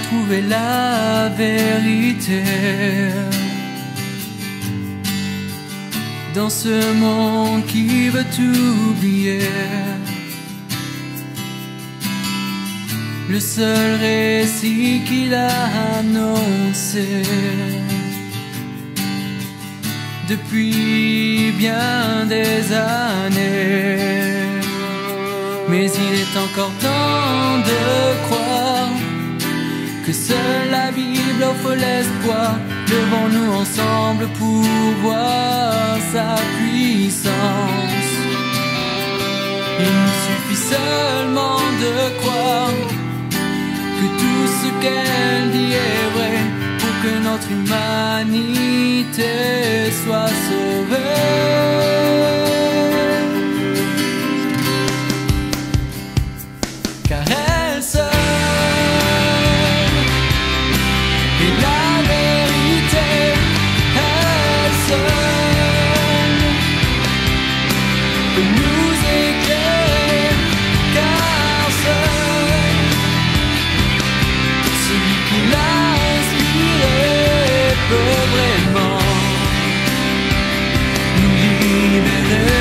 trouver la vérité dans ce monde qui veut tout oublier. Le seul récit qu'il a annoncé depuis bien des années. Mais il est encore temps de croire que seule la Bible offre l'espoir. Levons-nous ensemble pour voir sa puissance. Il nous suffit seulement de croire que tout ce qu'elle dit est vrai pour que notre humanité soit sauvée. Car elle seule est la vérité, elle seule peut nous éclairer, car seul celui qui l'a inspiré peut vraiment nous libérer.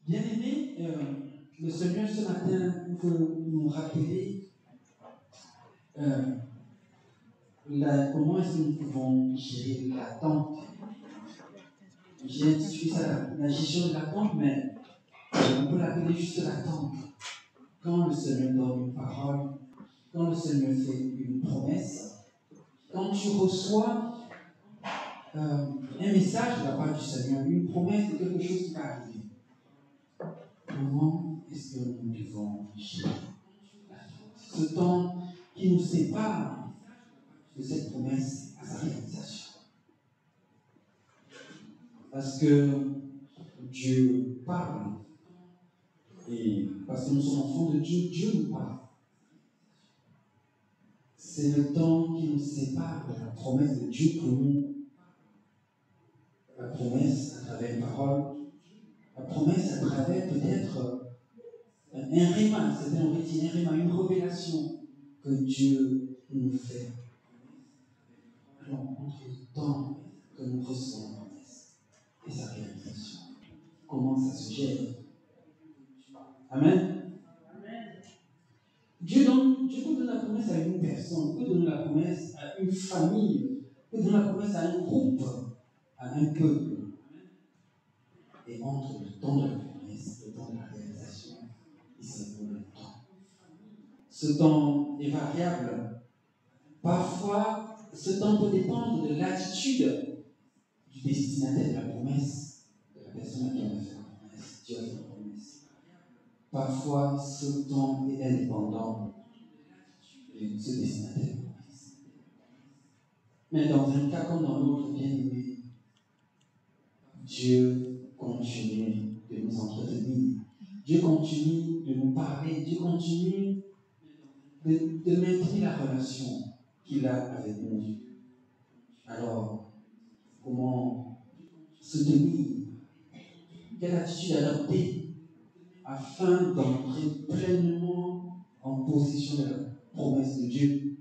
Bien-aimés, le Seigneur ce matin veut nous rappeler comment est-ce que nous pouvons gérer l'attente. J'ai intitulé ça la gestion de l'attente, mais on peut l'appeler juste l'attente. Quand le Seigneur donne une parole, quand le Seigneur fait une promesse, quand tu reçois un message de la part du Seigneur, une promesse de quelque chose qui va arriver, comment est-ce que nous devons gérer ce temps qui nous sépare de cette promesse à sa réalisation? Parce que Dieu parle, et parce que nous sommes enfants de Dieu, Dieu nous parle. C'est le temps qui nous sépare de la promesse de Dieu pour nous. La promesse à travers une parole, la promesse à travers peut-être un rhéma, c'est-à-dire on retient un rhéma, une révélation que Dieu nous fait. Alors, entre le temps que nous recevons la promesse et sa réalisation, comment ça se gère? Amen. Dieu peut donner la promesse à une personne, peut donner la promesse à une famille, peut donner la promesse à un groupe, à un peuple. Et entre le temps de la promesse et le temps de la réalisation, il s'écoule le temps. Ce temps est variable. Parfois, ce temps peut dépendre de l'attitude du destinataire de la promesse, de la personne à qui on a fait la promesse. Dieu a fait la promesse. Parfois, ce temps est indépendant de ce destinataire de la promesse. Mais dans un cas comme dans l'autre, bien aimé, Dieu continue de nous entretenir. Dieu continue de nous parler. Dieu continue de maintenir la relation qu'il a avec nous. Alors, comment se tenir? Quelle attitude adopter afin d'entrer pleinement en possession de la promesse de Dieu,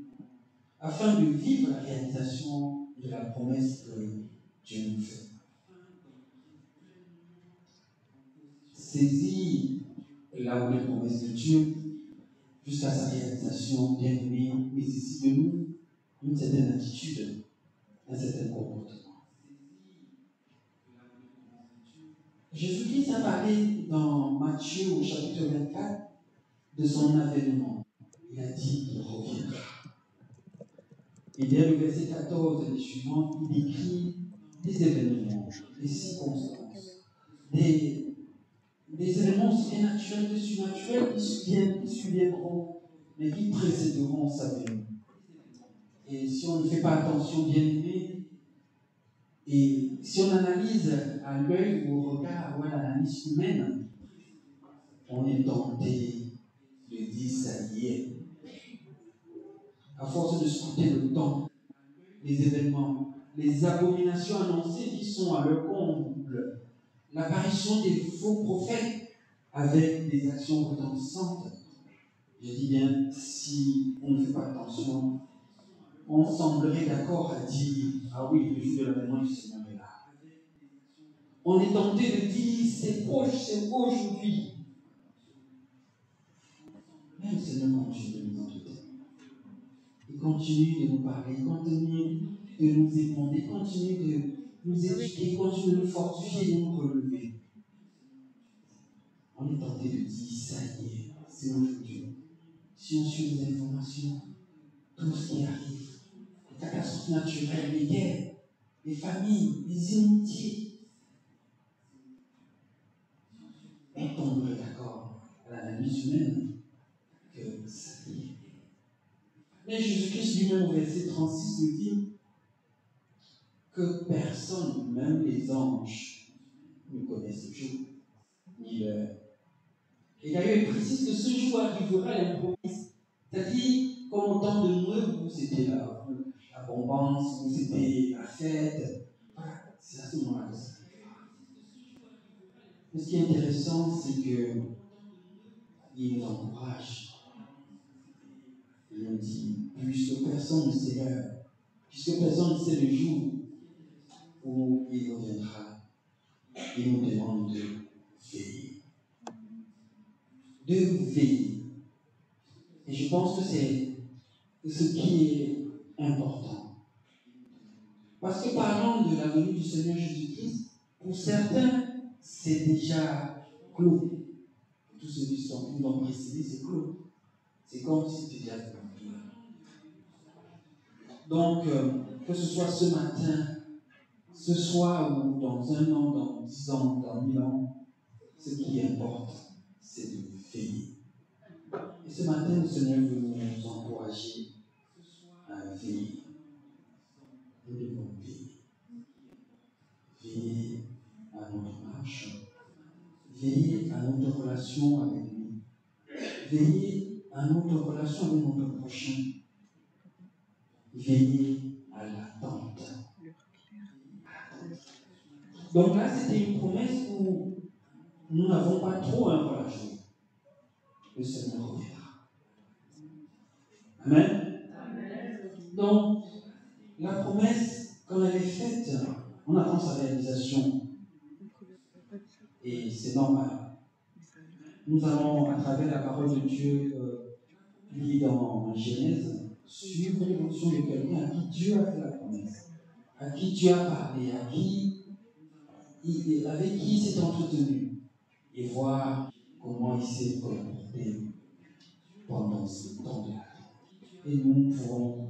afin de vivre la réalisation de la promesse que Dieu nous fait? Saisir là où les promesses de Dieu jusqu'à sa réalisation, bien aimée, nécessite de nous une certaine attitude, un certain comportement. Jésus-Christ a parlé dans Matthieu au chapitre 24 de son avènement. Il a dit qu'il reviendra. Et dès le verset 14 et les suivants, il décrit des événements, des circonstances, des événements aussi bien naturels que surnaturels qui surviendront, mais qui précéderont sa venue. Et si on ne fait pas attention, bien aimé, et si on analyse à l'œil ou au regard ou à l'analyse humaine, on est tenté de dire ça y est. À force de scruter le temps, les événements, les abominations annoncées qui sont à leur comble, l'apparition des faux prophètes avec des actions retentissantes. Je dis bien, si on ne fait pas attention, on semblerait d'accord à dire « Ah oui, le jour de l'avènement du Seigneur est là ». On est tenté de dire « C'est proche, c'est aujourd'hui ». Mais le Seigneur continue de nous entendre. Il continue de nous parler, il continue de nous émonder, continue de nous éduquer, continue de nous fortifier, de nous relever. On est tenté de dire « Ça y est, c'est aujourd'hui ». Si on suit les informations, tout ce qui arrive, les catastrophes naturelles, les guerres, les familles, les inimitiés, on tomberait d'accord à l'analyse humaine que ça y est. Mais Jésus-Christ lui-même au verset 36 nous dit que personne, même les anges, ne connaissent le jour ni l'heure. Et d'ailleurs, il précise que ce jour arrivera l'improviste. C'est-à-dire, comme au temps de Noé, où c'était l'abondance, où c'était la fête. Voilà, c'est à ce moment-là que ça arrivera. Mais ce qui est intéressant, c'est qu'il nous encourage. Il nous dit, puisque personne ne sait l'heure, puisque personne ne sait le jour où il reviendra, il nous demande de veiller. De veiller. Et je pense que c'est ce qui est important. Parce que parlant de la venue du Seigneur Jésus-Christ, pour certains, c'est déjà clos. Tous ceux qui l'ont précédé, c'est clos. C'est comme si c'était déjà venu. Donc, que ce soit ce matin, ce soir ou dans 1 an, dans 10 ans, dans 1000 ans, ce qui importe, c'est de veiller. Et ce matin, le Seigneur veut nous encourager à veiller. Nous devons veiller. Veiller à notre marche. Veiller à notre relation avec lui. Veiller à notre relation avec notre prochain. Veiller à l'attente. Donc là, c'était une promesse où nous n'avons pas trop un rôle à jouer. Le Seigneur reviendra. Amen. Donc, la promesse, quand elle est faite, on attend sa réalisation. Et c'est normal. Nous allons, à travers la parole de Dieu, lue dans Genèse, suivre l'évolution de quelqu'un à qui Dieu a fait la promesse, à qui Dieu a parlé, avec qui il s'est entretenu, et voir comment il s'est comporté pendant ce temps de la vie. Et nous pouvons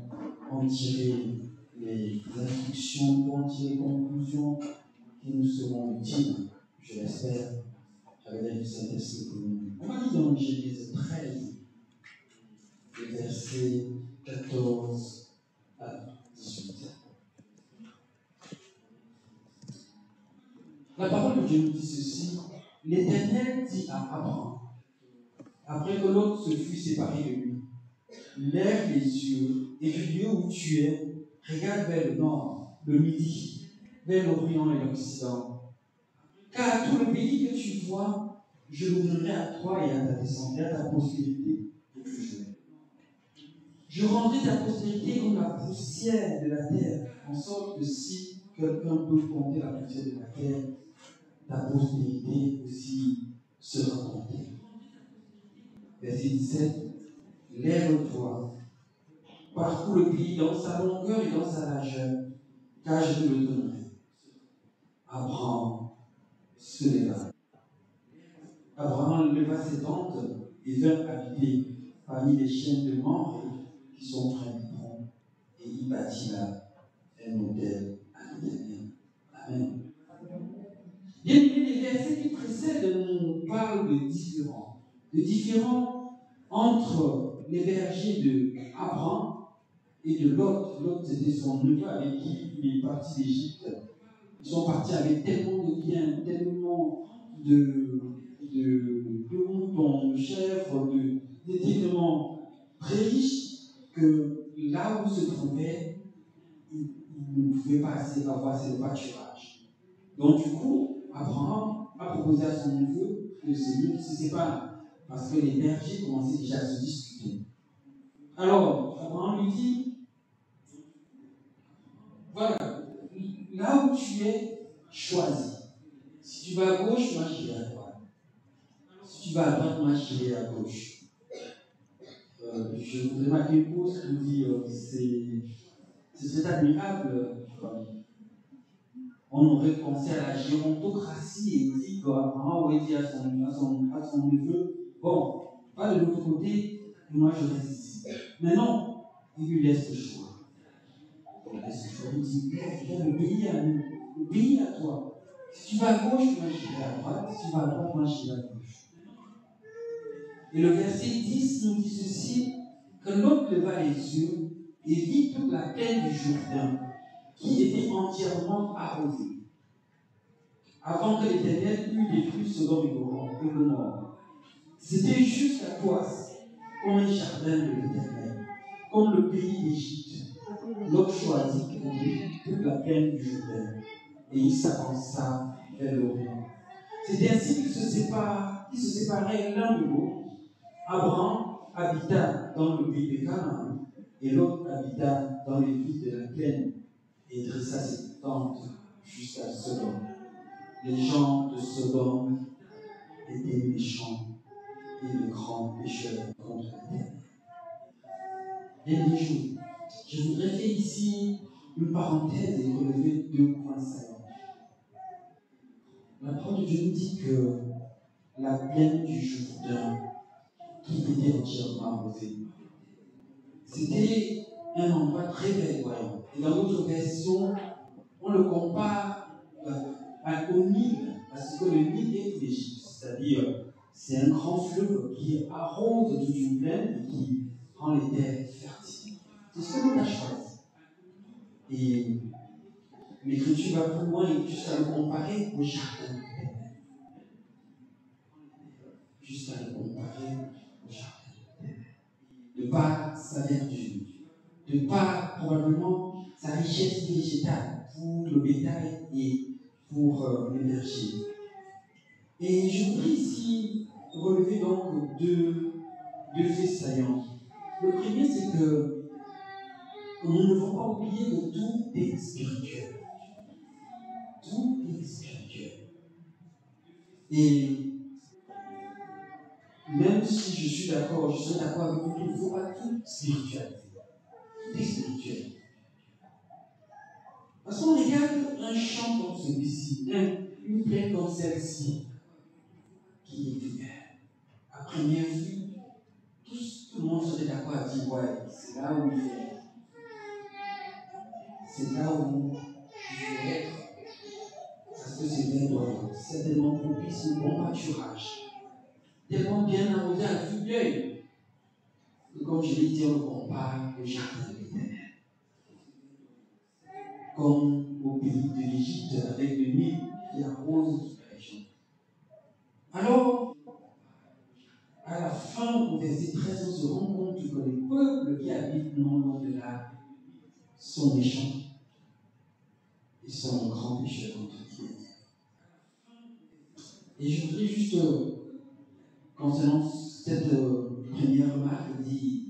en tirer les instructions, en tirer les conclusions qui nous seront utiles, je l'espère, avec l'aide du Saint-Esprit que nous. On va lire dans Genèse 13, les versets 14 à 18. La parole de Dieu nous dit ceci. L'Éternel dit à Abraham, après que l'autre se fut séparé de lui, lève les yeux et du lieu où tu es, regarde vers le nord, le midi, vers l'Orient et l'Occident. Car tout le pays que tu vois, je le donnerai à toi et à ta descendance, et à ta postérité pour toujours. Je rendrai ta postérité comme la poussière de la terre, en sorte que si quelqu'un peut compter la poussière de la terre, ta postérité aussi sera comptée. Verset 17. Lève-toi, parcours le pays dans sa longueur et dans sa largeur, car je te le donnerai. Abraham se leva. Abraham leva ses tentes et vint habiter parmi les chiens de Mamré qui sont près du pont, et il bâtit là un autel à l'Éternel. Amen. Bien aimé, les versets qui précèdent nous parlent de différents entre les bergers de Abraham et de Lot. Lot, c'était son neveu avec qui il est parti d'Égypte. Ils sont partis avec tellement de biens, tellement de moutons, de chèvres, d'étaient vraiment très riches que là où ils se trouvaient, ils ne pouvaient pas assez avoir assez de pâturage. Donc du coup, Abraham a proposé à son neveu de se séparer parce que les bergers commençaient déjà à se disputer. Alors, Abraham lui dit, voilà, là où tu es, choisis. Si tu vas à gauche, moi j'irai à droite. Si tu vas à droite, moi j'irai à gauche. Je voudrais marquer une pause pour dire, c'est admirable. On aurait pensé à la gérontocratie et dit qu'Abraham aurait dit à son neveu, bon, pas de l'autre côté, moi je reste ici. Mais non, il lui laisse le choix. Il laisse le choix, il dit, le pays à nous, le pays à toi. Si tu vas à gauche, moi j'irai à droite. Si tu vas à droite, moi j'irai à gauche. Et le verset 10 nous dit ceci, que l'homme leva les yeux et vit toute la plaine du Jourdain, qui était entièrement arrosée, avant que l'Éternel eût détruit Sodome et Gomorrhe. C'était juste la toise, comme un jardin de l'Éternel, comme le pays d'Égypte. L'homme choisit pour lui toute la plaine du Jourdain, et il s'avança vers l'Orient. C'est ainsi qu'ils se séparaient l'un de l'autre. Abraham habita dans le pays de Canaan, et l'autre habita dans les villes de la plaine, et dressa ses tentes jusqu'à Sodome. Les gens de Sodome étaient méchants et de grands pécheurs contre l'Éternel. Bien, je voudrais faire ici une parenthèse et relever 2 points saillants. La parole de Dieu nous dit que la plaine du Jourdain, qui était entièrement arrosée, c'était un endroit très verdoyant. Et dans notre version, on le compare au Nil, parce que le Nil est l'Égypte, c'est-à-dire c'est un grand fleuve qui arrose toute une plaine et qui rend les terres fertiles. C'est ce que l'on a choisi. Et l'Écriture va plus loin et jusqu'à le comparer au jardin. Jusqu'à le comparer au jardin. De par sa verdure, de par probablement sa richesse végétale pour le bétail et pour les bergers. Et je voudrais ici relever donc deux faits saillants. Le premier, c'est que nous ne devons pas oublier que tout est spirituel. Tout est spirituel. Et même si je suis d'accord, je serai d'accord avec vous qu'il ne faut pas tout spiritualiser. Tout est spirituel. Parce qu'on regarde un champ comme celui-ci, une plaine comme celle-ci, qui est ouverte. À première vue, tout le monde serait d'accord à dire, ouais, c'est là où il est. C'est là où il faut être. Parce que c'est verdoyant, certainement propice au bon pâturage. Tellement bien arrosé à vue d'œil. Que comme je l'ai dit, on le compare au jardin de l'Éternel. Comme au pays de l'Égypte avec le Nil qui arrose toute la région. Alors, à la fin, au verset 13, on se rend compte que les peuples qui habitent non loin de là sont méchants. Ils sont grands pécheurs contre Dieu. Et je voudrais juste, concernant cette première remarque, dire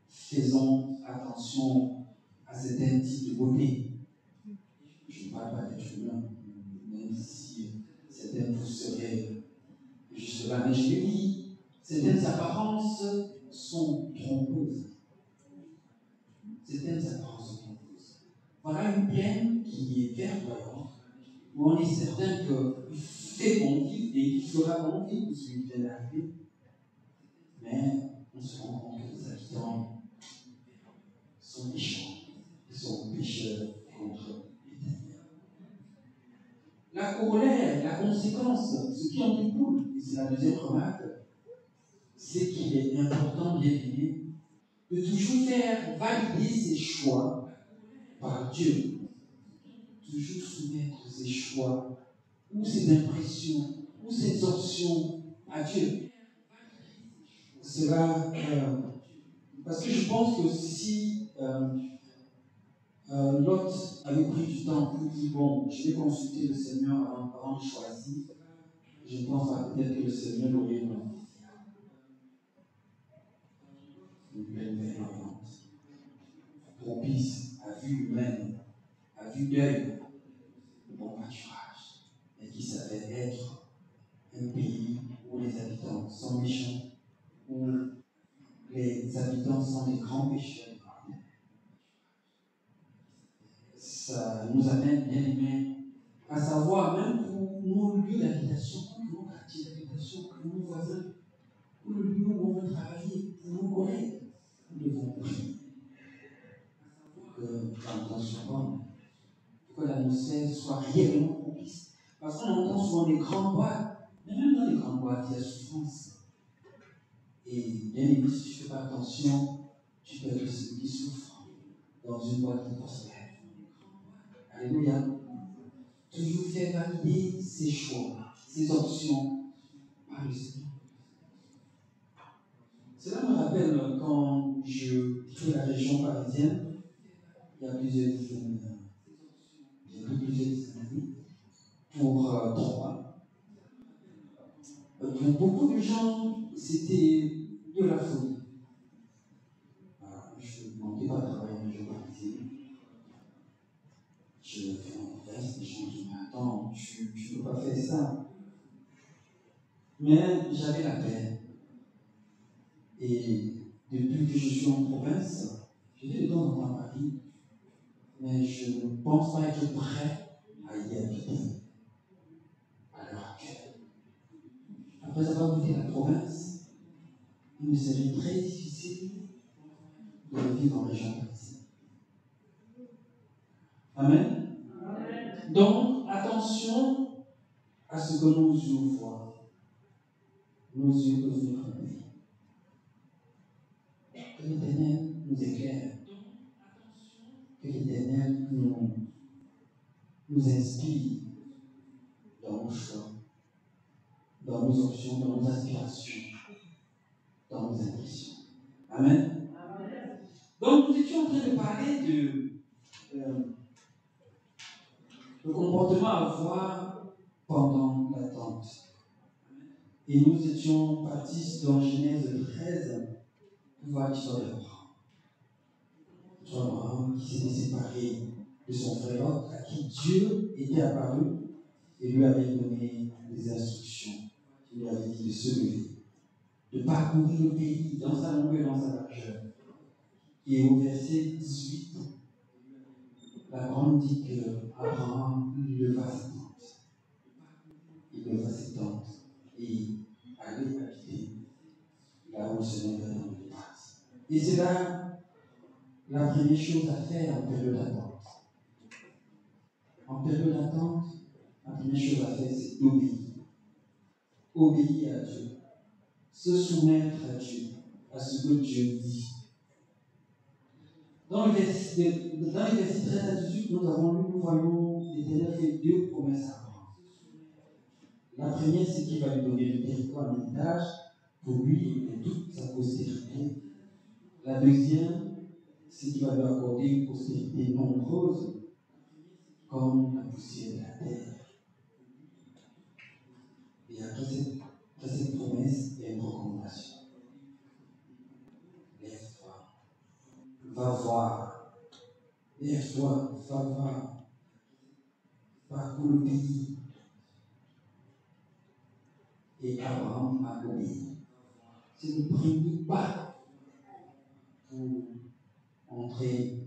faisons attention à certains types de beauté. Je ne parle pas d'être humain, même si certains vous seraient juste là. Mais je le dis, certaines apparences sont trompeuses. Certaines apparences sont trompeuses. Voilà une plaine qui est verdoyante, où on est certain qu'il fait bon vivre et qu'il fera bon vivre pour celui qui vient d'arriver. Mais on se rend compte que les habitants sont méchants, ils sont pécheurs contre l'Éternel. La corollaire, la conséquence, ce qui en découle, et c'est la deuxième remarque, c'est qu'il est important, bien aimé, de toujours faire valider ses choix par Dieu. Toujours soumettre ses choix, ou ses impressions, ou ses options à Dieu. Cela, parce que je pense que si Lot avait pris du temps pour dire, bon, je vais consulter le Seigneur avant de choisir, je pense peut-être que le Seigneur l'aurait une belle variante, propice à vue humaine, à vue d'œil, de bon pâturage, et qui s'avère être un pays où les habitants sont méchants, où les habitants sont des grands pécheurs. Ça nous amène, bien aimés, à savoir, même pour nos lieux d'habitation, pour nos quartiers d'habitation, pour nos voisins, pour le lieu où on veut travailler, pour nos collègues, nous devons prier que l'intention bonne, pour que l'atmosphère soit réellement propice. Parce qu'on entend souvent des grandes boîtes, mais même dans les grandes boîtes, il y a souffrance. Et bien aimé, si tu ne fais pas attention, tu peux être celui qui souffre dans une boîte qui prospère. Alléluia. Toujours faire valider ses choix, ses options par le Seigneur. Cela me rappelle quand je quittais la région parisienne, il y a plusieurs dizaines d'années, pour 3. Pour beaucoup de gens, c'était de la folie. Je ne demandais pas de travailler en région parisienne. Je fais mon test, les gens disent, mais attends, tu ne peux pas faire ça. Mais j'avais la peine. Et depuis que je suis en province, je vais de temps en temps à Paris, mais je ne pense pas être prêt à y habiter à l'heure actuelle. Après avoir quitté la province, il me serait très difficile de vivre en région parisienne. Amen. Amen. Donc, attention à ce que nos yeux voient. Nos yeux peuvent nous tromper. Que l'Éternel nous éclaire. Que l'Éternel nous inspire dans nos choix, dans nos options, dans nos aspirations, dans nos impressions. Amen. Amen. Donc, nous étions en train de parler le comportement à avoir pendant l'attente. Et nous étions partis dans Genèse 13 pour voir l'histoire d'Abraham. Abraham qui s'était séparé de son frère Lot, à qui Dieu était apparu et lui avait donné des instructions. Il lui avait dit de se lever, de parcourir le pays dans sa longueur et dans sa largeur. Et au verset 18, la parole dit qu'Abraham leva sa tente. Il leva ses tentes et allait habiter là où le Seigneur va dans le passe. Et c'est là la première chose à faire en période d'attente. En période d'attente, la première chose à faire, c'est d'obéir. Obéir à Dieu. Se soumettre à Dieu, à ce que Dieu dit. Dans les versets 13 à 18, nous voyons l'Éternel fait 2 promesses à Abraham. La première, c'est qu'il va lui donner le territoire en héritage pour lui et pour toute sa postérité. La deuxième, c'est qu'il va lui accorder une postérité nombreuse comme la poussière de la terre. Et après cette promesse, il y a une recommandation. Lève-toi, va voir. Lève-toi, va voir. Parcours le pays. Et Abraham a obéi. C'est le premier pas pour entrer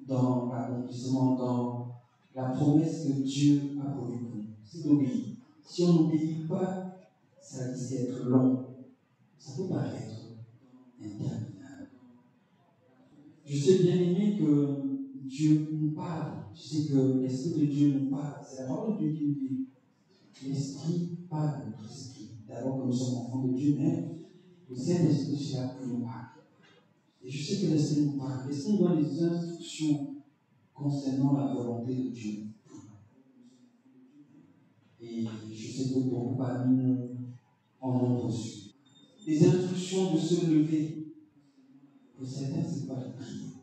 dans l'accomplissement, dans la promesse que Dieu a pour nous. C'est d'obéir. Si on n'obéit pas, ça risque d'être long. Ça peut paraître interminable. Je sais bien aimé que Dieu nous parle. Je sais que l'Esprit de Dieu nous parle. C'est la parole de Dieu qui nous dit. L'Esprit parle à notre esprit. D'abord que nous sommes enfants de Dieu, mais le Saint-Esprit est là pour nous parler. Et je sais que l'Esprit nous parle. L'Esprit nous donne des instructions concernant la volonté de Dieu. Et je sais que beaucoup parmi nous en ont reçu. Des instructions de se lever. Pour certains, ce n'est pas de prier.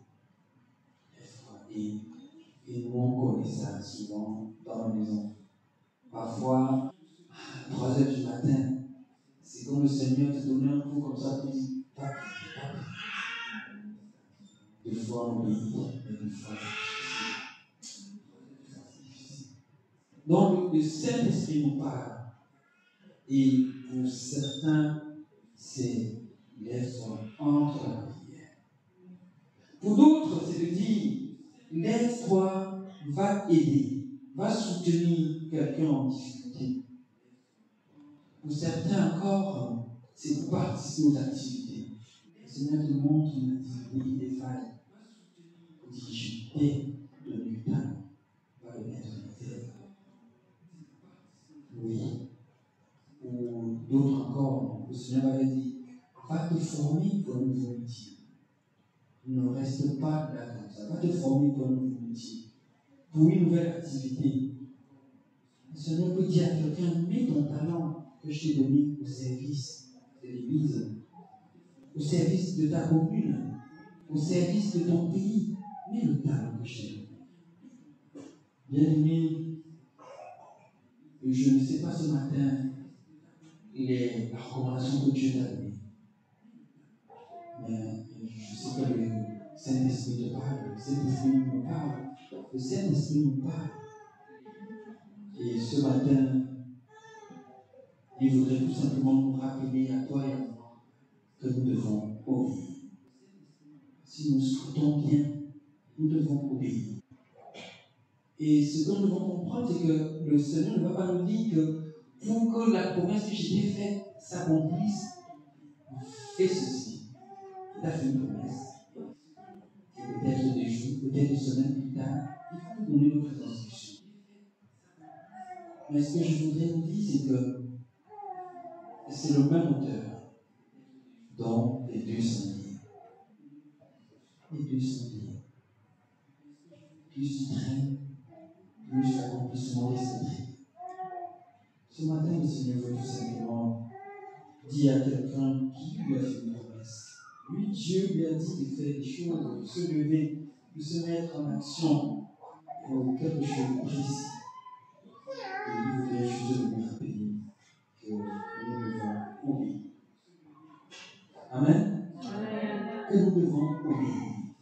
Et nous, on connaît ça souvent dans la maison. Parfois, à 3 heures du matin, c'est comme le Seigneur te donne un coup comme ça, tu dis, pas prier. Des fois, on obéit, mais des fois, c'est difficile. Donc, le Saint-Esprit nous parle. Et pour certains, c'est lève-toi entre la prière. Pour d'autres, c'est de dire, lève-toi, va aider, va soutenir quelqu'un en difficulté. Pour certains encore, c'est pour participer aux activités. Le Seigneur te montre une activité des failles. Pour dire, je t'ai donné le talent, va le mettre en terre. Oui. Ou d'autres encore, le Seigneur avait dit, va te former pour un nouveau métier. Ne reste pas là comme ça. Va te former pour un nouveau métier. Pour une nouvelle activité. Le Seigneur peut dire à quelqu'un, mets ton talent que je t'ai donné au service de l'Église, au service de ta commune, au service de ton pays. Mets le talent que je t'ai donné. Bien-aimé, je ne sais pas ce matin la recommandation que Dieu t'a donnée. Mais je sais que le Saint-Esprit te parle, le Saint-Esprit nous parle, le Saint-Esprit nous parle. Et ce matin, il voudrait tout simplement nous rappeler à toi et à moi que nous devons obéir. Si nous souhaitons bien, nous devons obéir. Et ce que nous devons comprendre, c'est que le Seigneur ne va pas nous dire que pour que la promesse que j'ai faite s'accomplisse, fais ceci. Il a fait une promesse. Et peut-être des jours, peut-être des semaines plus tard, il faut nous donner d'autres instructions. Mais ce que je voudrais vous dire, c'est que c'est le même auteur dont les deux sont liés. Les deux sont liés. Plus tu traînes, plus l'accomplissement est secret. Ce matin, le Seigneur veut tout simplement dire à quelqu'un qui lui a fait une promesse. Lui, Dieu lui a dit de faire des choses, de se lever, de se mettre en action pour quelque chose de précis. Et il voudrait juste nous rappeler que nous devons obéir. Amen. Amen. Que nous devons obéir.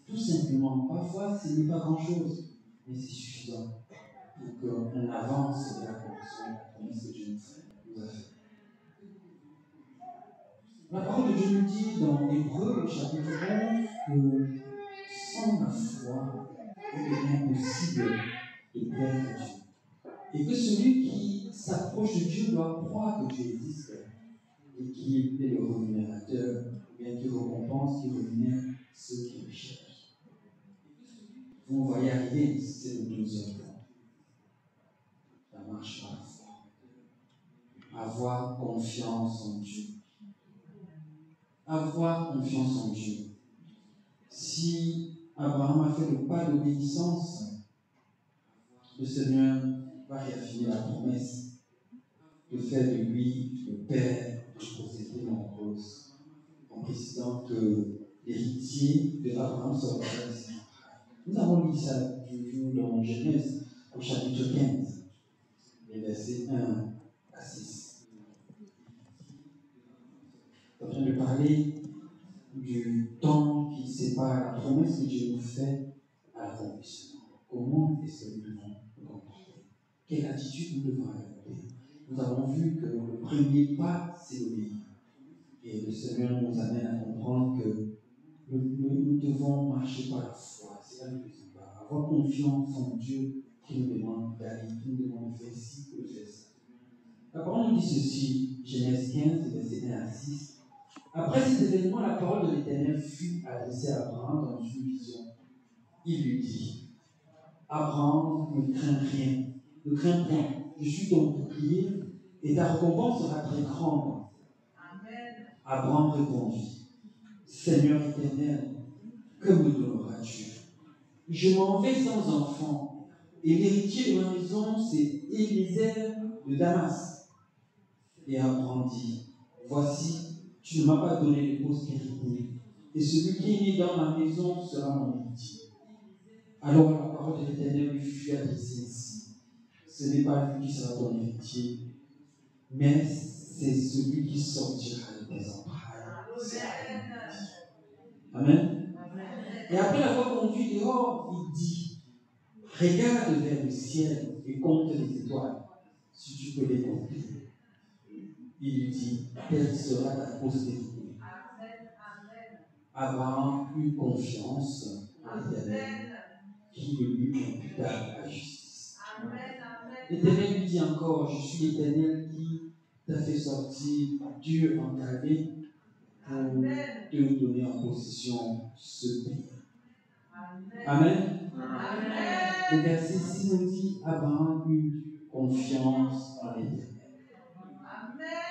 Tout simplement. Parfois, ce n'est pas grand-chose, mais c'est suffisant pour qu'on avance vers la promesse que Dieu nous a faite. La parole de Dieu nous dit dans Hébreux, chapitre 11, que sans la foi, il est impossible de plaire à Dieu. Et que celui qui s'approche de Dieu doit croire que Dieu existe et qu'il est le rémunérateur, ou bien qui récompense, qui rémunère ceux qui le cherchent. Vous voyez arriver, c'est le 12e point. La marche par la foi. Avoir confiance en Dieu. Avoir confiance en Dieu. Si Abraham a fait le pas d'obéissance, le Seigneur va réaffirmer la promesse de faire de lui le père de procéder nombreuse, en précisant que l'héritier de Abraham sera Israël. Nous avons lu ça toujours dans Genèse, au chapitre 15, les versets 1 à 6. Je suis en train de parler du temps qui sépare la promesse que Dieu nous fait à l'accomplissement. Comment est-ce que nous devons nous comporter? Quelle attitude nous devons adopter? Nous avons vu que le premier pas, c'est l'obéir. Et le Seigneur nous amène à comprendre que nous devons marcher par la foi. C'est là le deuxième pas. Avoir confiance en Dieu qui nous demande d'aller, qui nous demande de faire ci ou de faire ça. La parole nous dit ceci, Genèse 15, versets 1 à 6. Après cet événement, la parole de l'Éternel fut adressée à Abraham dans une vision. Il lui dit, Abraham, ne crains rien, ne crains point, je suis ton bouclier et ta récompense sera très grande. Amen. Abraham répondit, Seigneur éternel, que me donneras-tu? Je m'en vais sans enfant, et l'héritier de ma maison, c'est Élisée de Damas. Et Abraham dit, voici, tu ne m'as pas donné de postérité, et celui qui est né dans ma maison sera mon héritier. Alors la parole de l'Éternel lui fut adressée ainsi. Ce n'est pas lui qui sera ton héritier, mais c'est celui qui sortira de tes entrailles. Amen. Et après l'avoir conduit dehors, il dit, regarde vers le ciel et compte les étoiles, si tu peux les compter. Il lui dit, telle sera ta postérité. Abraham eut confiance en l'Éternel, qui le lui imputa la justice. L'Éternel lui dit encore, je suis l'Éternel qui t'a fait sortir Dieu en Calais pour te donner en possession ce pays. Amen. Le verset 6 nous dit, Abraham eut confiance en l'Éternel.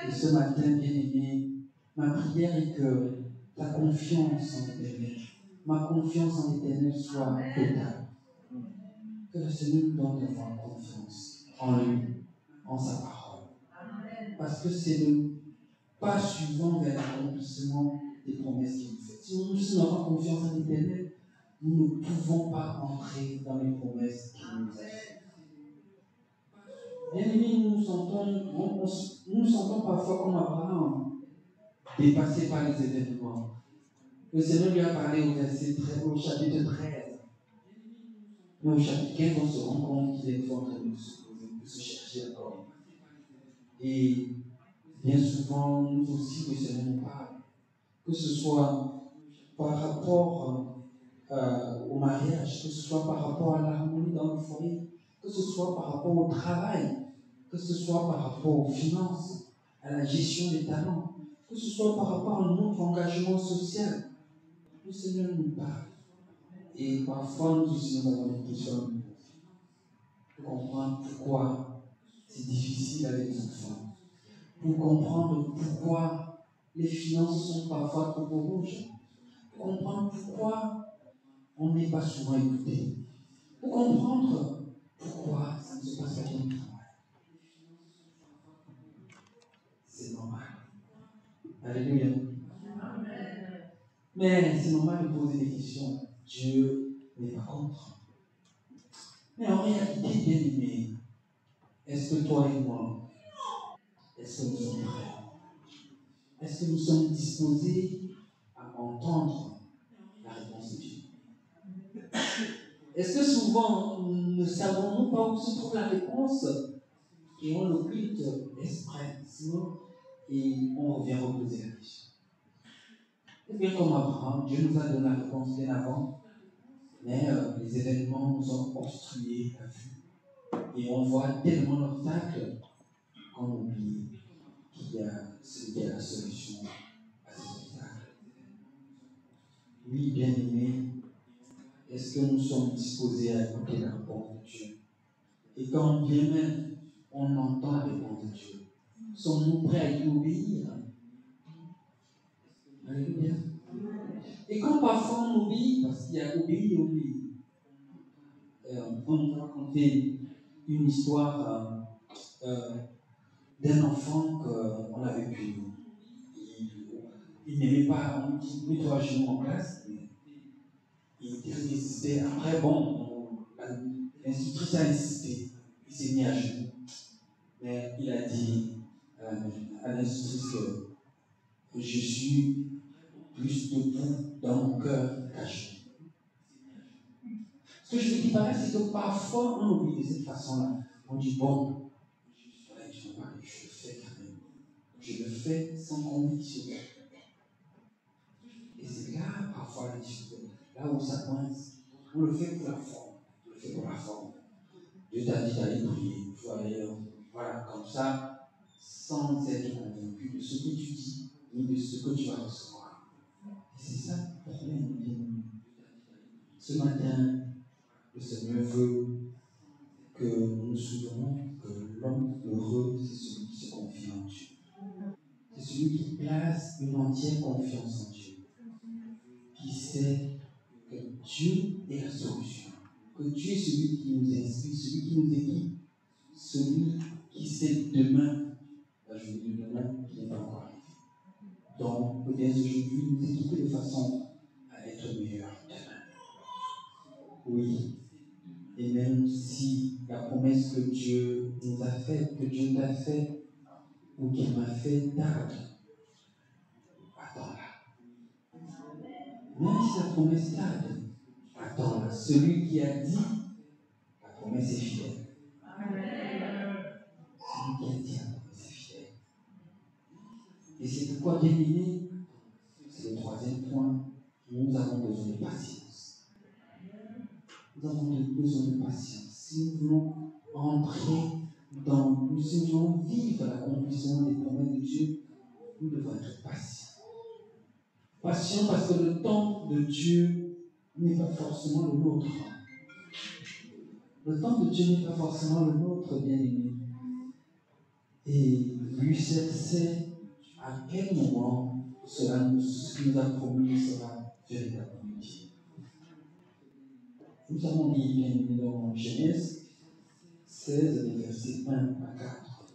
Et ce matin, bien-aimé, ma prière est que ta confiance en l'Éternel, ma confiance en l'Éternel soit totale. Que le Seigneur nous donne d'avoir confiance en lui, en sa parole. Parce que c'est le pas suivant vers l'accomplissement des promesses qu'il nous fait. Si nous n'avons pas confiance en l'Éternel, nous ne pouvons pas entrer dans les promesses qu'il nous a faites. Bien-aimés, nous nous sentons parfois comme Abraham, dépassés par les événements. Le Seigneur lui a parlé au chapitre 13. Mais au chapitre 15, on se rend compte qu'il est en train de se chercher encore. Et bien souvent, nous aussi, le Seigneur nous parle. Que ce soit par rapport au mariage, que ce soit par rapport à l'harmonie dans le foyer, que ce soit par rapport au travail, que ce soit par rapport aux finances, à la gestion des talents, que ce soit par rapport à notre engagement social. Le Seigneur nous parle. Et parfois, nous aussi, nous avons des questions pour comprendre pourquoi c'est difficile avec les enfants, pour comprendre pourquoi les finances sont parfois trop rouges, pour comprendre pourquoi on n'est pas souvent écouté, pour comprendre pourquoi ça ne se passe pas bien au travail. C'est normal. Alléluia. Mais c'est normal de poser des questions. Dieu n'est pas contre. Mais en réalité, bien aimé, est-ce que toi et moi, est-ce que nous sommes prêts? Est-ce que nous sommes disposés à entendre la réponse de Dieu? Est-ce que souvent, ne savons-nous pas où se trouve la réponse et on l'occulte expressément et on revient reposer la question? Et bien comme Abraham, Dieu nous a donné la réponse bien avant, mais les événements nous ont obstrué la vue. Et on voit tellement d'obstacles qu'on oublie qu'il y a celui qui a la solution à ces obstacles. Oui, bien aimé, est-ce que nous sommes disposés à écouter la réponse de Dieu? Et quand bien même on entend la réponse de Dieu, sommes-nous prêts à y obéir? Alléluia. Et quand parfois on obéit, parce qu'il y a obéir et obéir, on nous a raconté une histoire d'un enfant qu'on avait pu. Il n'aimait pas, on dit, mets-toi à genoux en classe. Il résistait. Après, bon, l'institutrice a insisté. Il s'est mis à genoux. Mais il a dit à l'institutrice que je suis plus debout dans mon cœur qu'à genoux. Ce que je veux dire par là, c'est que parfois on oublie de cette façon-là. On dit bon, je le fais quand même. Je le fais sans conviction. Et c'est là parfois la difficulté, là où ça coince. On le fait pour la forme. On le fait pour la forme. Dieu t'a dit d'aller prier. Il faut aller, voilà, comme ça, sans être convaincu de ce que tu dis, ni de ce que tu vas recevoir. Et c'est ça le problème, bien aimé. Ce matin, le Seigneur veut que nous nous souvenions que l'homme heureux, c'est celui qui se confie en Dieu. C'est celui qui place une entière confiance en Dieu. c'est que Dieu est la solution. Que Dieu est celui qui nous inspire, celui qui nous équipe, celui qui sait demain, la journée de demain qui n'est pas encore arrivée. Donc, peut-être aujourd'hui, nous équiper de façon à être meilleurs demain. Oui. Et même si la promesse que Dieu nous a faite, que Dieu t'a fait, ou qu'il m'a fait tarde, attends-la. Même si la promesse tarde, attends-la. Celui qui a dit, la promesse est fidèle. Celui qui a dit, la promesse est fidèle. Et c'est pourquoi, bien aimé, c'est le troisième point, nous avons besoin de patience. Nous avons besoin de patience. Si nous voulons entrer si nous voulons vivre l'accomplissement des promesses de Dieu, nous devons être patients. Patients parce que le temps de Dieu n'est pas forcément le nôtre. Le temps de Dieu n'est pas forcément le nôtre, bien-aimé. Et lui sait à quel moment ce qui nous a promis sera véritablement dit. Nous avons dit, bien-aimé, dans Genèse 16, les versets 1 à 4.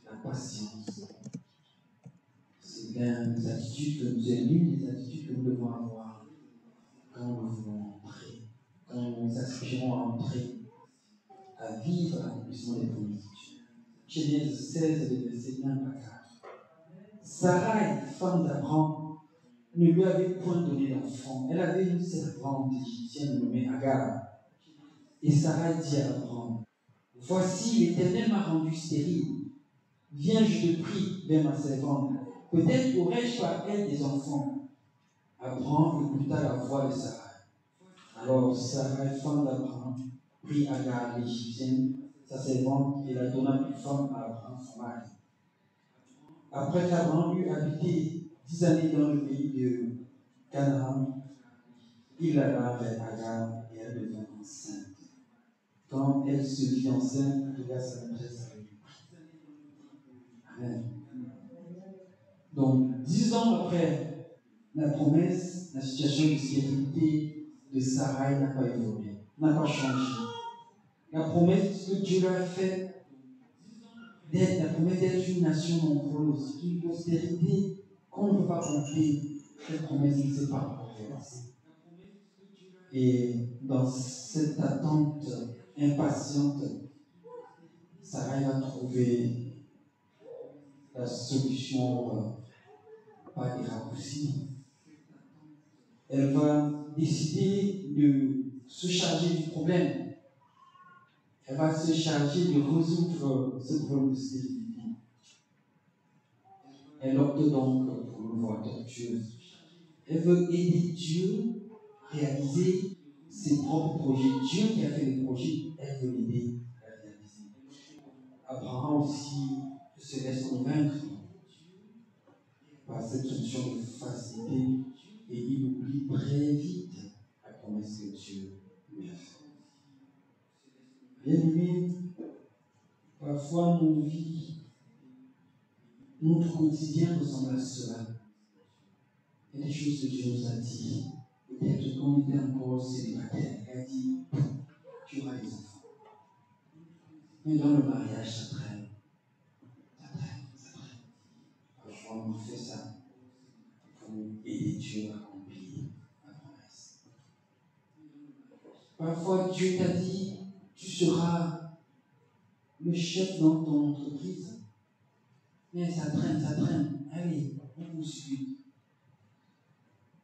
La patience. C'est l'une des attitudes que nous devons avoir quand nous voulons entrer, quand nous aspirons à entrer, à vivre l'accomplissement des promesses de Dieu. Genèse 16, les versets 1 à 4. Sarai, femme d'Abraham, ne lui avait point donné d'enfant. Elle avait une servante égyptienne nommée Agar. Et Sarai dit à Abraham, voici, l'Éternel m'a rendu stérile. Viens, je te prie, vers ma servante. Peut-être aurais-je par elle des enfants. Abraham écouta la voix de Sarai. Alors Sarai, femme d'Abraham, prit Agar l'Égyptienne, sa servante, et la donna une femme à Abraham, son mari. Après qu'Abraham eut habité 10 années dans le pays de Canaan, il alla vers Agar et elle devint enceinte. Quand elle se vit enceinte, il regarda sa maîtresse avec lui. Amen. Donc, 10 ans après la promesse, la situation de stérilité de Sarai n'a pas évolué, n'a pas changé. La promesse que Dieu lui a faite, la promesse d'être une nation nombreuse, une postérité qu'on ne peut pas compter, cette promesse ne s'est pas encore réalisée. Et dans cette attente impatiente, Sarai va trouver la solution par des raccourcis. Elle va décider de se charger du problème. Elle va se charger de résoudre ce problème de stérilité. Elle opte donc pour une voie tortueuse. Elle veut aider Dieu à réaliser ses propres projets. Dieu qui a fait les projets, elle veut l'aider à les réaliser. Abraham aussi se laisse convaincre par cette solution de facilité et il oublie très vite la promesse que Dieu lui a faite. Bien-aimés, parfois nos vies, notre quotidien ressemble à cela. Il y a des choses que Dieu nous a dit. Peut-être quand on était encore célibataire, il a dit, tu auras des enfants. Mais dans le mariage, ça traîne. Parfois on fait ça pour aider Dieu à accomplir la promesse. Parfois Dieu t'a dit, tu seras le chef dans ton entreprise. Mais ça traîne. Allez, on poursuit.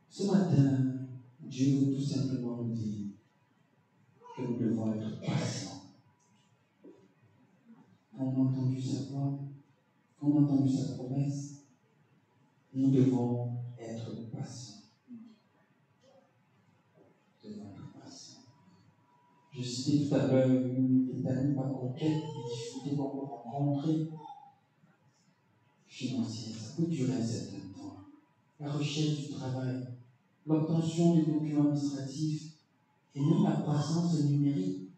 Ce matin, Dieu veut tout simplement nous dire que nous devons être patients. Quand on a entendu sa voix, quand on a entendu sa promesse, nous devons être patients. Nous devons être patients. Je citais tout à l'heure une litanie pas complète des difficultés qu'on peut rencontrer financières. Ça peut durer un certain temps. La recherche du travail, l'obtention des documents administratifs et même la croissance numérique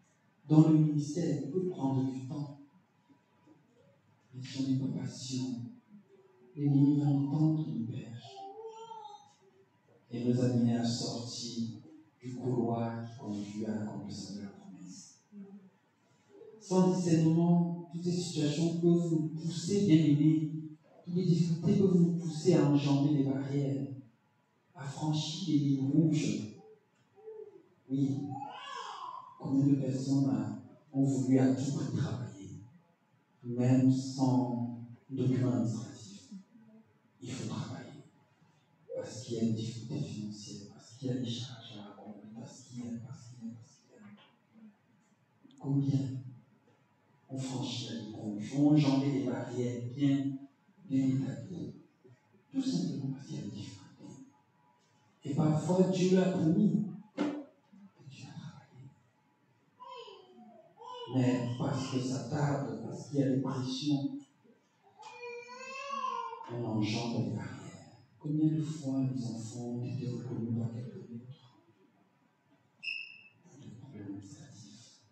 dans le ministère peut prendre du temps. Mais si on n'est pas patient, l'ennemi va entendre une perche. et nous amener à sortir du couloir qui conduit à l'accomplissement de la promesse. Sans discernement, toutes ces situations peuvent nous pousser, bien aimés, toutes les difficultés peuvent nous pousser à enjamber des barrières, à franchir des lignes rouges. Oui, combien de personnes ont voulu à tout prix travailler, même sans document administratif. Il faut travailler. Parce qu'il y a une difficulté financière, parce qu'il y a des charges à accomplir, parce qu'il y a. Combien on franchit la ligne rouge, on enjambe des barrières bien établies, tout simplement parce qu'il y a des difficultés. Et parfois, Dieu l'a promis, et Dieu a travaillé. Mais parce que ça tarde, parce qu'il y a des pressions, on enjambe des barrières. Combien de fois les enfants ont été reconnus par quelqu'un d'autre pour des problèmes administratifs?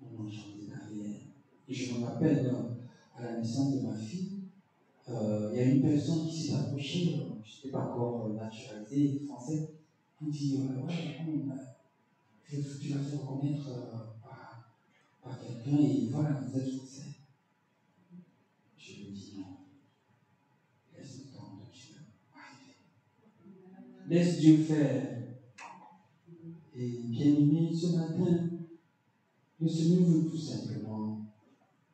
On enjambe des barrières. Et je me rappelle, à la naissance de ma fille, il y a une personne qui s'est approchée, je n'étais pas encore naturalisé français, qui dit tu vas faire reconnaître par quelqu'un et voilà, vous êtes français. Je lui dis non, laisse le temps de Dieu arriver. Laisse Dieu faire. Et bien aimé, ce matin, le Seigneur veut tout simplement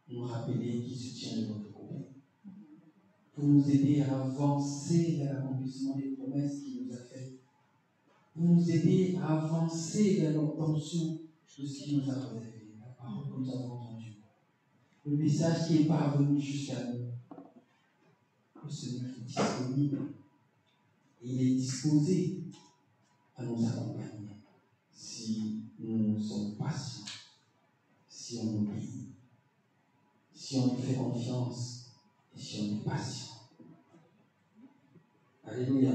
nous rappeler qu'il se tient de notre côté, pour nous aider à avancer vers l'accomplissement des promesses qu'il nous a faites, pour nous aider à avancer vers l'obtention de ce qu'il nous a réservé, la parole que nous avons entendue, le message qui est parvenu jusqu'à nous. Le Seigneur est disponible et il est disposé à nous accompagner si nous sommes patients, si on obéit, si on lui fait confiance et si on est patient. Alléluia.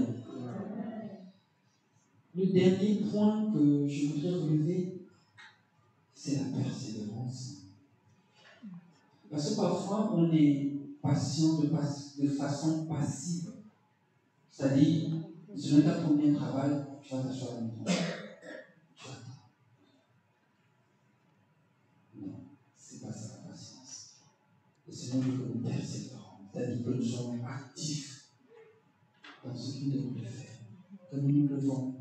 Le dernier point que je voudrais relever, c'est la persévérance. Parce que parfois, on est patient de façon passive. C'est-à-dire, si tu as trouvé un travail, tu vas t'asseoir à la maison. Tu attends. Non, ce n'est pas ça la patience. Le Seigneur veut que nous persévérons. C'est-à-dire que nous soyons actifs dans ce qu'il nous demande de faire. Que nous nous levons.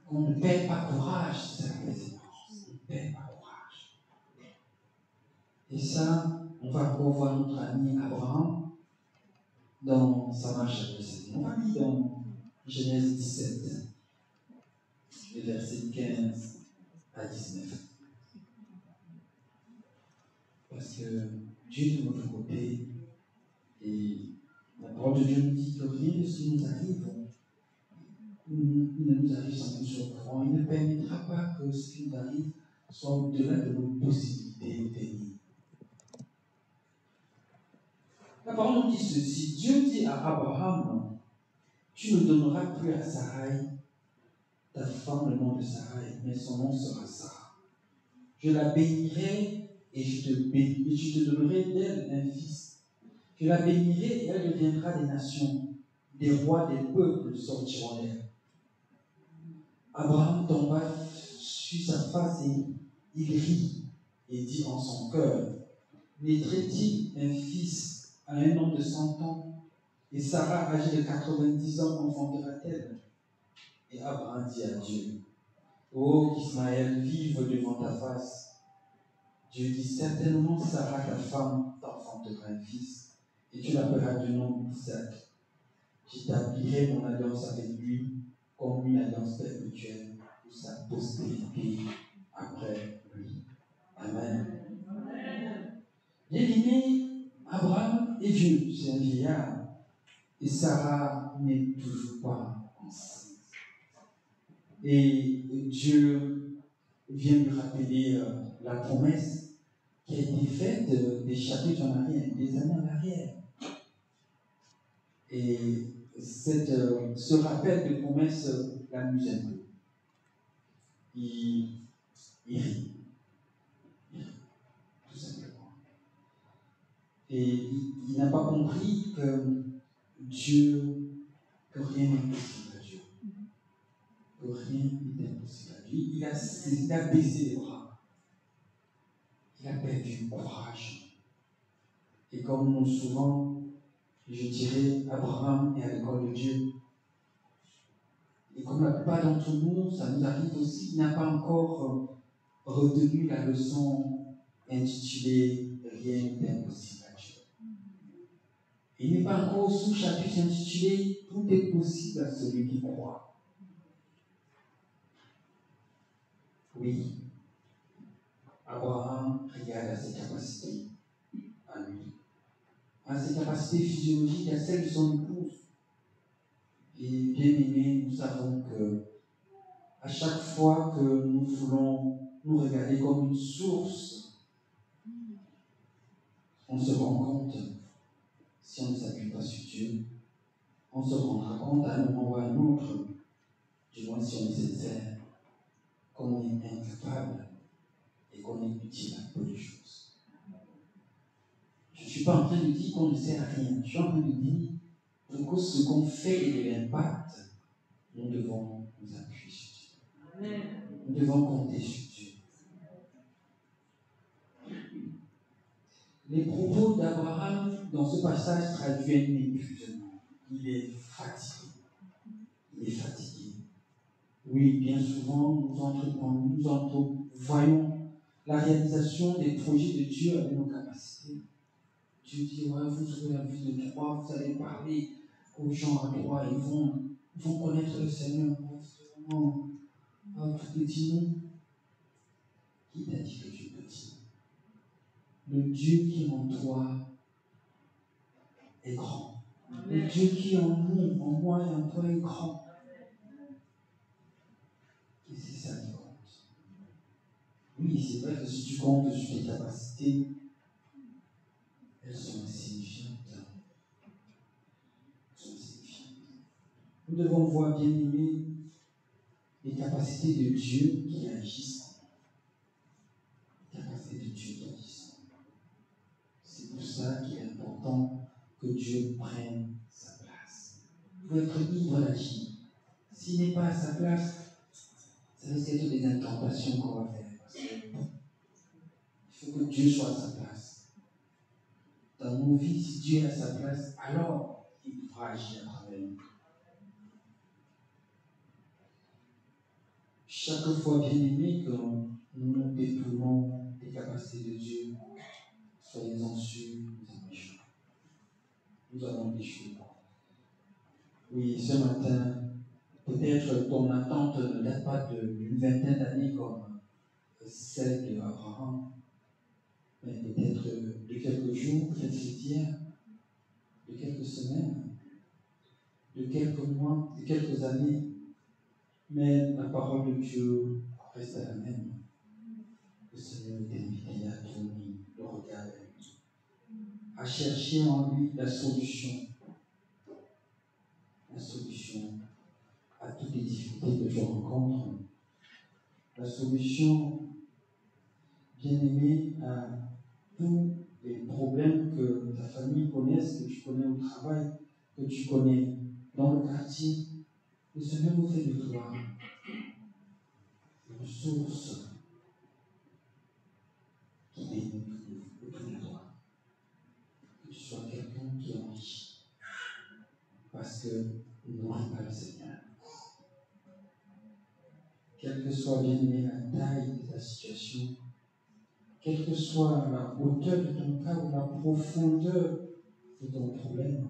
Qu'on ne perd pas courage, c'est la persévérance. On ne perd pas courage. Et ça, on va revoir notre ami Abraham dans sa marche avec le Seigneur. On va lire dans Genèse 17, les versets 15 à 19. Parce que Dieu est de notre côté et la parole de Dieu nous dit que rien de ce qui nous arrive, il ne nous arrive sans que nous soyons au courant. Il ne permettra pas que ce qui nous arrive soit au-delà de nos possibilités obtenues. La parole nous dit ceci. Dieu dit à Abraham, tu ne donneras plus à Sarai, ta femme, le nom de Sarai, mais son nom sera Sarah. Je la bénirai et je te donnerai d'elle un fils. Je la bénirai et elle deviendra des nations. Des rois, des peuples sortiront d'elle. Abraham tomba sur sa face et il rit et dit en son cœur, naîtrait-il un fils à un homme de 100 ans et Sarah, âgée de 90 ans, enfantera-t-elle? Et Abraham dit à Dieu, ô qu'Ismaël vive devant ta face. Dieu dit, certainement Sarah, ta femme, t'enfantera un fils et tu l'appelleras du nom Isaac. J'établirai mon alliance avec lui comme une alliance perpétuelle pour sa postérité après lui. Amen. Bien-aimé, Abraham est vieux, c'est un vieillard. Et Sarah n'est toujours pas enceinte. Et Dieu vient lui rappeler la promesse qui a été faite des chapitres en arrière, des années en arrière. Et ce rappel de promesse l'amuse un peu. Il rit, tout simplement. Et il n'a pas compris que Dieu, que rien n'est impossible à Dieu. Que rien n'est impossible à Dieu. Il a baissé les bras. Il a perdu courage. Et comme nous souvent, je dirais, Abraham est à l'école de Dieu. Et comme la plupart d'entre nous, ça nous arrive aussi, il n'a pas encore retenu la leçon intitulée Rien n'est impossible à Dieu. Il n'est pas encore sous chapitre intitulé Tout est possible à celui qui croit. Oui, Abraham regarde à ses capacités, à lui, à ses capacités physiologiques, à celles de son épouse. Et bien aimés, nous savons que à chaque fois que nous voulons nous regarder comme une source, on se rend compte, si on ne s'appuie pas sur Dieu, on se rendra compte à un moment ou à un autre, du moins si on est sincère, qu'on est incapable et qu'on est utile à peu de choses. Je ne suis pas en train de dire qu'on ne sert à rien. Je suis en train de dire que ce qu'on fait ait de l'impact, nous devons nous appuyer sur Dieu. Nous devons compter sur Dieu. Les propos d'Abraham dans ce passage traduisent un épuisement. Il est fatigué. Il est fatigué. Oui, bien souvent, nous voyons la réalisation des projets de Dieu avec nos capacités. Dieu dit, ouais, vous aurez la vie de droit, vous allez parler aux gens à droit, ils vont connaître le Seigneur. Vraiment, tout petit nous. Qui t'a dit que tu es petit? Le Dieu qui est en toi est grand. Le Dieu qui est en nous, en moi et en toi est grand. Et c'est ça qui compte. Oui, c'est vrai que si tu comptes sur tes capacités, elles sont insignifiantes. Nous devons voir, bien aimés, les capacités de Dieu qui agissent en nous. Les capacités de Dieu qui agissent en nous. C'est pour ça qu'il est important que Dieu prenne sa place. Il faut être libre d'agir. S'il n'est pas à sa place, ça risque d'être des incantations qu'on va faire. Parce qu'il faut que Dieu soit à sa place. Dans nos vies, si Dieu est à sa place, alors il devra agir à travers nous. Chaque fois, bien aimé, que nous nous détournons des capacités de Dieu, soyez-en sûrs, nous allons échouer. Nous allons échouer. Oui, ce matin, peut-être ton attente ne date pas d'une vingtaine d'années comme celle d'Abraham, mais peut-être de quelques jours, peut-être d'hier, de quelques semaines, de quelques mois, de quelques années. Mais la parole de Dieu reste la même. Le Seigneur t'invite à tourner le regard vers lui, à chercher en lui la solution à toutes les difficultés que tu rencontres, la solution, bien aimée, à tous les problèmes que ta famille connaisse, que tu connais au travail, que tu connais dans le quartier. Le Seigneur vous fait de toi une source qui bénit tous les droits. Que tu sois quelqu'un qui enrichit, parce que nous n'aurons pas le Seigneur. Quelle que soit, bien aimé, la taille de ta situation, quelle que soit la hauteur de ton cas ou la profondeur de ton problème,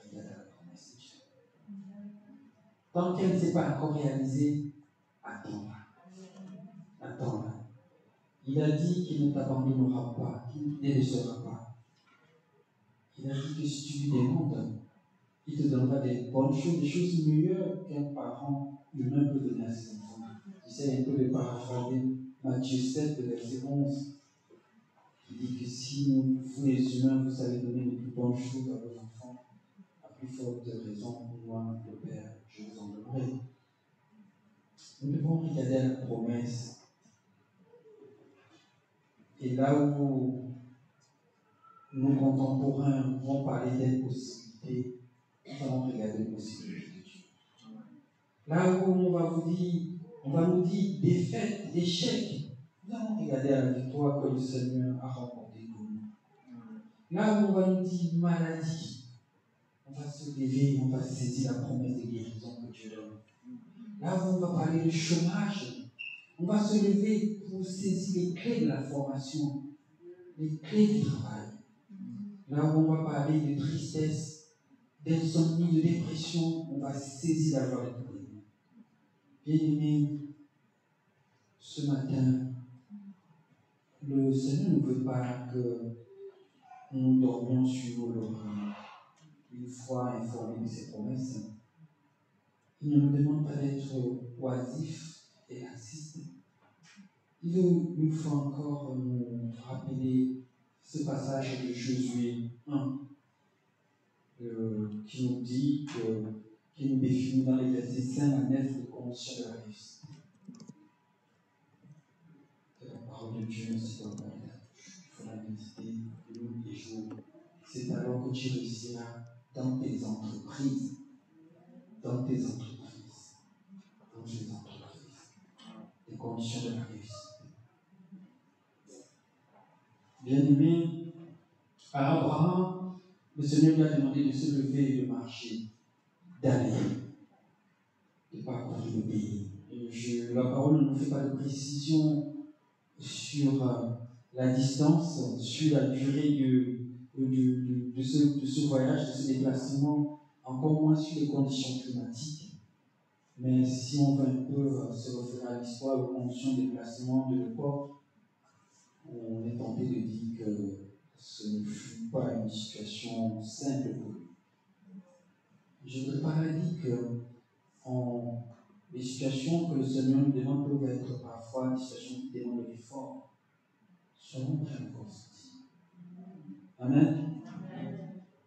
regarde à la promesse de Dieu. Tant qu'elle ne s'est pas encore réalisée, attends-la. Attends-la. Il a dit qu'il ne t'abandonnera pas, qu'il ne te délaissera pas. Il a dit que si tu lui demandes, il te donnera des bonnes choses, des choses meilleures qu'un parent humain peut donner à ses enfants. J'essaie un peu de paraphraser Matthieu 7, verset 11. Il dit que si vous les humains, vous savez donner les plus bonnes choses à vos enfants, à plus forte raison, moi, le Père, je vous en donnerai. Nous devons regarder à la promesse. Et là où nos contemporains vont parler d'impossibilité, possibilités, nous allons regarder les possibilités de Dieu. Là où on va nous dire défaite, échec, nous allons regarder à la victoire que le Seigneur a remportée pour nous. Là où on va nous dire maladie, on va se lever, on va saisir la promesse de guérison que Dieu donne. Là où on va parler de chômage, on va se lever pour saisir les clés de la formation, les clés du travail. Là où on va parler de tristesse, d'insomnie, de dépression, on va saisir la joie de Dieu. Bien-aimés, ce matin, le Seigneur ne veut pas que nous dormions sur nos lauriers, une fois informés de ses promesses. Il ne nous demande pas d'être oisifs et laxistes. Il veut une fois encore nous rappeler ce passage de Josué 1 qui nous dit, qui nous définit dans les versets 5 à 9 les conditions de la réussite. La parole de Dieu, c'est dans la bouche. Il faudra méditer nuit et jour. C'est alors que tu réussiras dans tes entreprises. Dans tes entreprises. Dans tes entreprises. Les conditions de la réussite. Bien-aimé, à Abraham, le Seigneur lui a demandé de se lever et de marcher, d'aller, de parcourir le pays. La parole ne nous fait pas de précision sur la distance, sur la durée de ce voyage, de ce déplacement, encore moins sur les conditions climatiques. Mais si on veut un peu se refaire à l'histoire, les conditions de déplacement de l'époque, on est tenté de dire que ce ne fut pas une situation simple pour lui. Je ne voudrais pas dire que les situations que le Seigneur nous demande peuvent être parfois des situations qui demandent de l'effort. Soyons prêts à consentir. Amen.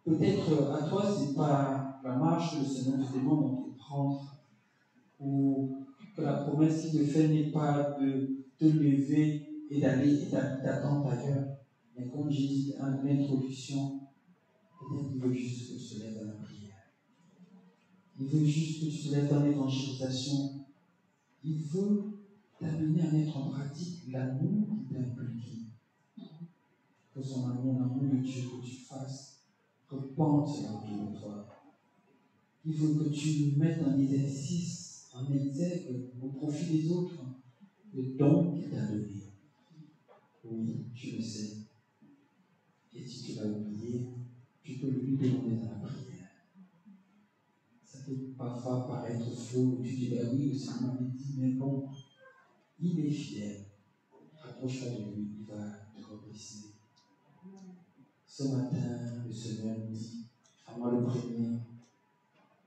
Peut-être à toi, ce n'est pas la marche que le Seigneur te demande d'entreprendre, ou que la promesse qu'il te fait n'est pas de te lever et d'aller t'attendre ailleurs. Mais comme j'ai dit en l'introduction, peut-être qu'il veut juste que tu te lèves dans la prière. Il veut juste que tu te lèves dans l'évangélisation. Il veut t'amener à mettre en pratique l'amour qui t'a inculqué. Que son amour, l'amour de Dieu, que tu fasses répandre autour de toi. Il veut que tu mettes en exercice, en exergue, au profit des autres, le don qu'il t'a donné. Oui, tu le sais. Et si tu l'as oublié, tu peux lui demander dans la prière. Ça peut parfois paraître faux, tu dis, ben oui, le Seigneur m'avait dit, mais bon, il est fier. Rapproche-toi de lui, il va te replacer. Ce matin, le Seigneur nous dit, à moi le premier,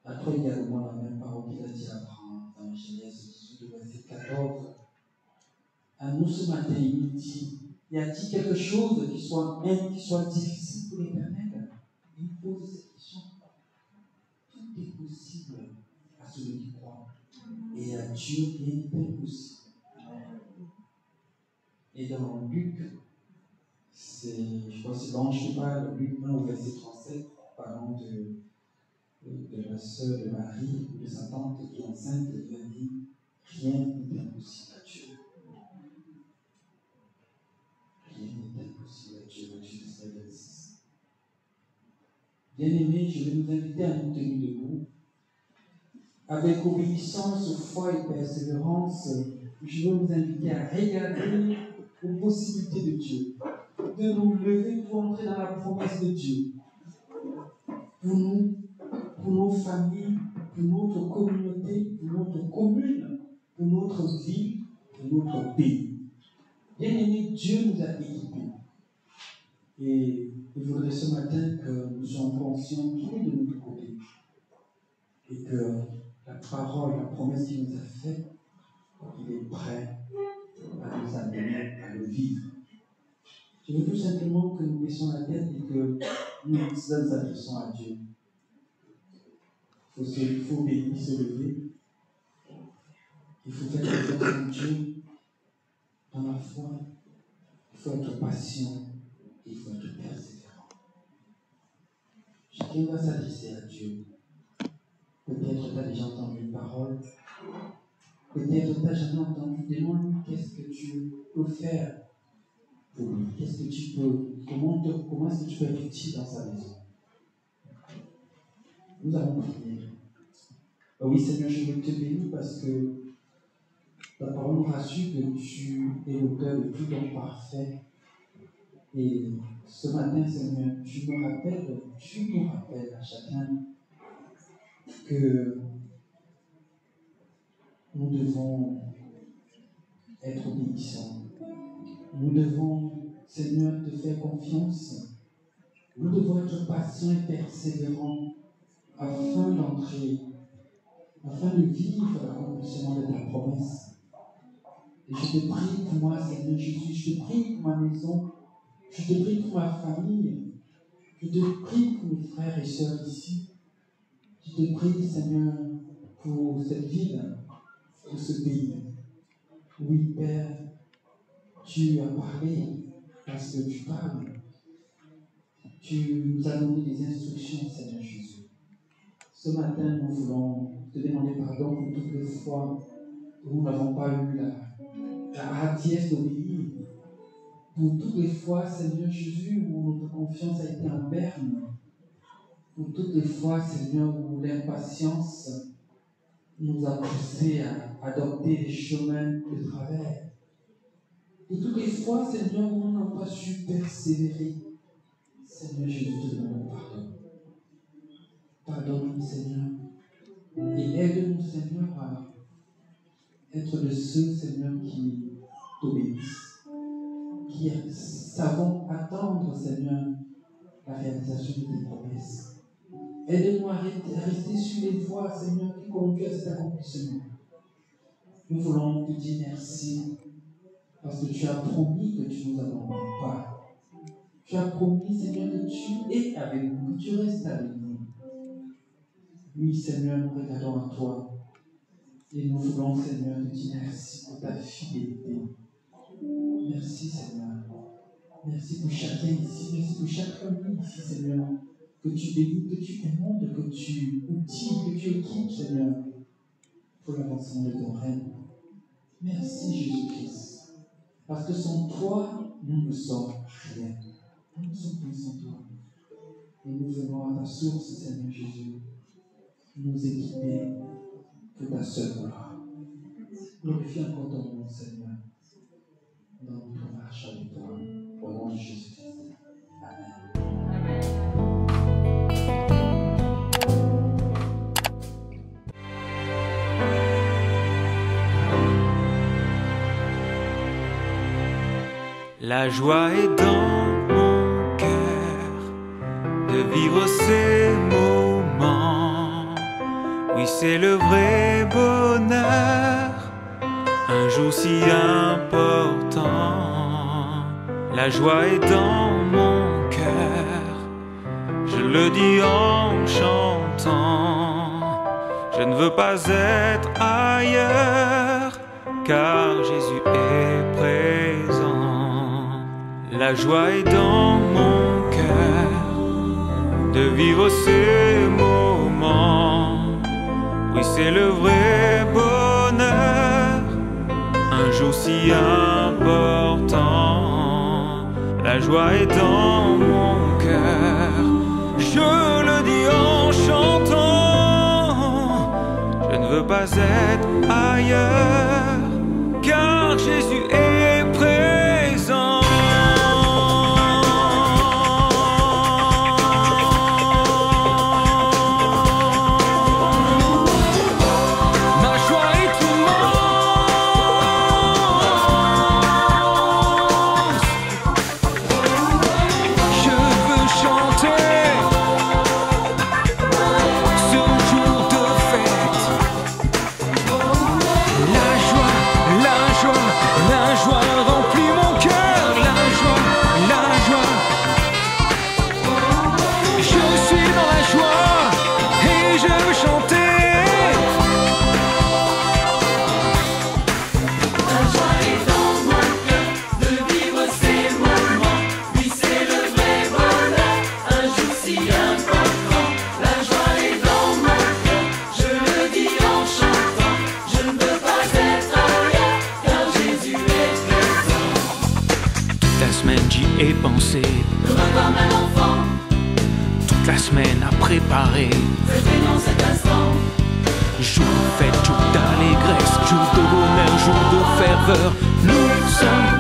à toi également la même parole qu'il a dit à Abraham dans Genèse 18, verset 14. À nous ce matin, il nous dit, y a-t-il quelque chose qui soit difficile pour l'Éternel? Il pose cette question. Tout est possible à celui qui croit. Et à Dieu, rien n'est impossible. Et dans Luc, je crois que c'est l'ange qui parle, Luc 1 au verset 37, parlant de la sœur de Marie ou de sa tante qui est enceinte, il a dit rien n'est impossible à Dieu. Rien n'est impossible à Dieu, Matthieu 19, verset 6. Bien-aimés, je vais nous inviter à nous tenir debout. Avec obéissance, foi et persévérance, je veux nous inviter à regarder aux possibilités de Dieu, de nous lever pour entrer dans la promesse de Dieu. Pour nous, pour nos familles, pour notre communauté, pour notre commune, pour notre ville, pour notre pays. Bien-aimés, Dieu nous a équipés. Et il faudrait ce matin que nous soyons conscients qu'il est de notre côté. Et que la parole, la promesse qu'il nous a faite, il est prêt à nous amener à le vivre. Je veux tout simplement que nous baissions la tête et que nous nous adressons à Dieu. Il faut bénir, se lever. Il faut faire confiance en Dieu dans la foi. Il faut être patient et il faut être persévérant. chacun va s'adresser à Dieu. Peut-être tu as déjà entendu une parole. Peut-être tu n'as jamais entendu. Demande-lui qu'est-ce que tu peux faire pour lui. Qu'est-ce que tu peux. Comment est-ce que tu peux être utile dans sa maison. Nous allons prier. Oui, Seigneur, je veux te bénir parce que ta parole nous rassure que tu es l'auteur de tout don parfait. Et ce matin, Seigneur, tu nous rappelles à chacun que nous devons être obéissants. Nous devons, Seigneur, te faire confiance. Nous devons être patients et persévérants afin de vivre l'accomplissement de ta promesse. Et je te prie pour moi, Seigneur Jésus, je te prie pour ma maison, je te prie pour ma famille, je te prie pour mes frères et sœurs ici. Je te prie, Seigneur, pour cette ville, pour ce pays. Oui, Père, tu as parlé parce que tu parles. Tu nous as donné des instructions, Seigneur Jésus. Ce matin, nous voulons te demander pardon pour toutes les fois où nous n'avons pas eu la hardiesse d'obéir. Pour toutes les fois, Seigneur Jésus, où notre confiance a été en berne. Pour toutes les fois, Seigneur, où l'impatience nous a poussés à adopter des chemins de travers. Pour toutes les fois, Seigneur, où nous n'avons pas su persévérer. Seigneur Jésus, te demandons pardon. Pardonne-nous, Seigneur. Et aide-nous, Seigneur, à être de ceux, Seigneur, qui t'obéissent, qui savons attendre, Seigneur, la réalisation de tes promesses. Aide-nous à rester sur les voies, Seigneur, qui conduisent à cet accomplissement. Nous voulons te dire merci, parce que tu as promis que tu ne nous abandonnes pas. Tu as promis, Seigneur, que tu es avec nous, que tu restes avec nous. Oui, Seigneur, nous regardons à toi. Et nous voulons, Seigneur, te dire merci pour ta fidélité. Merci, Seigneur. Merci pour chacun ici. Merci pour chaque famille ici, Seigneur. Que tu bénis, que tu émondes, que tu outilles, que tu équipes, Seigneur, pour l'avancement de ton règne. Merci, Jésus-Christ. Parce que sans toi, nous ne sommes rien. Nous ne sommes plus sans toi. Et nous venons à ta source, Seigneur Jésus, nous équiper pour ta seule gloire. Glorifie encore ton nom, Seigneur, dans notre marche avec toi, au nom de Jésus-Christ. Amen. La joie est dans mon cœur de vivre ces moments. Oui, c'est le vrai bonheur, un jour si important. La joie est dans mon cœur, je le dis en chantant. Je ne veux pas être ailleurs, car Jésus est présent. La joie est dans mon cœur de vivre ces moments. Oui, c'est le vrai bonheur, un jour si important. La joie est dans mon cœur, je le dis en chantant. Je ne veux pas être ailleurs, car Jésus est présent. La joie la semaine à préparer. Célébrons cet instant. Jour de fête, jour d'allégresse, jour de bonheur, jour de ferveur. Nous sommes